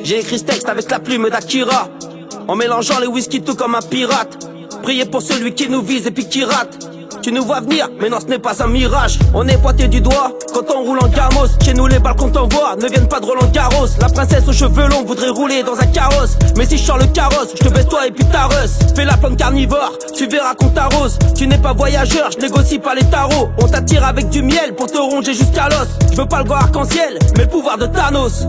J'ai écrit ce texte avec la plume d'Akira, en mélangeant les whisky tout comme un pirate. Priez pour celui qui nous vise et puis qui rate. Tu nous vois venir, mais non ce n'est pas un mirage. On est pointé du doigt quand on roule en gamos. Chez nous les balles qu'on t'envoie ne viennent pas de Roland Garros. La princesse aux cheveux longs voudrait rouler dans un carrosse, mais si je sors le carrosse, je te baisse toi et puis ta russe. Fais la plante carnivore, tu verras qu'on t'arrose. Tu n'es pas voyageur, je négocie pas les tarots. On t'attire avec du miel pour te ronger jusqu'à l'os. Je veux pas le grand arc-en-ciel, mais le pouvoir de Thanos.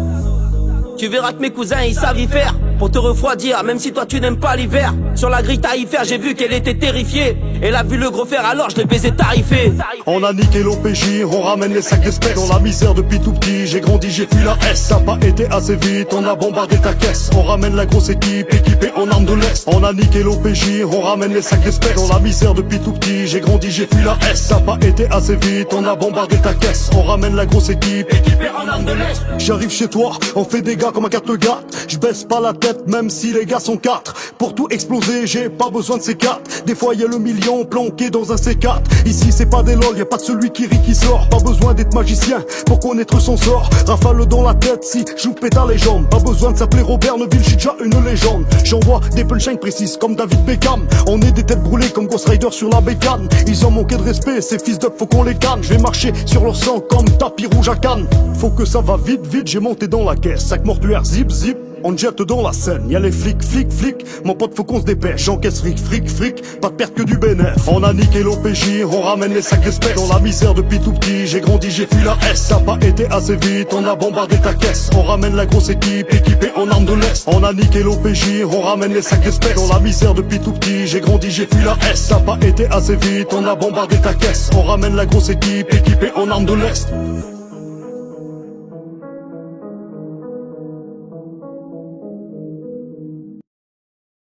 Tu verras que mes cousins ils savent y faire pour te refroidir, même si toi tu n'aimes pas l'hiver. Sur la grille tarifaire j'ai vu qu'elle était terrifiée. Elle a vu le gros fer alors je l'ai baisé tarifé. On a niqué l'OPJ, on ramène les sacs d'espèces. Dans la misère depuis tout petit, j'ai grandi, j'ai fui la S. Ça a pas été assez vite, on a bombardé ta caisse. On ramène la grosse équipe, équipée en armes de l'Est. On a niqué l'OPJ, on ramène les sacs d'espèces. Dans la misère depuis tout petit, j'ai grandi, j'ai fui la S. Ça a pas été assez vite, on a bombardé ta caisse. On ramène la grosse équipe, équipée en armes de l'Est. J'arrive chez toi, on fait des gars comme un carte gâte. Je baisse pas la tête même si les gars sont 4. Pour tout exploser, j'ai pas besoin de C4. Des fois y'a le million planqué dans un C4. Ici c'est pas des lol, y'a pas de celui qui rit qui sort. Pas besoin d'être magicien pour connaître son sort. Rafale dans la tête si je vous pète à les jambes. Pas besoin de s'appeler Robert Neville, j'suis déjà une légende. J'envoie des punchlines précises comme David Beckham. On est des têtes brûlées comme Ghost Rider sur la bécane. Ils ont manqué de respect, ces fils d'up faut qu'on les canne. Je vais marcher sur leur sang comme tapis rouge à Cannes. Faut que ça va vite, vite, j'ai monté dans la caisse. Sac mortuaire, zip, zip. On jette dans la scène, y'a les flics, flics, flics. Mon pote faut qu'on se dépêche, j'encaisse fric, fric, fric. Pas de perte que du bénéf. On a niqué l'OPJ, on ramène les sacs d'espèces. Dans la misère depuis tout petit, j'ai grandi, j'ai fui la S. Ça a pas été assez vite, on a bombardé ta caisse. On ramène la grosse équipe, équipée en armes de l'Est. On a niqué l'OPJ, on ramène les sacs d'espèces. Dans la misère depuis tout petit, j'ai grandi, j'ai fui la S. Ça a pas été assez vite, on a bombardé ta caisse. On ramène la grosse équipe, équipée en armes de l'Est.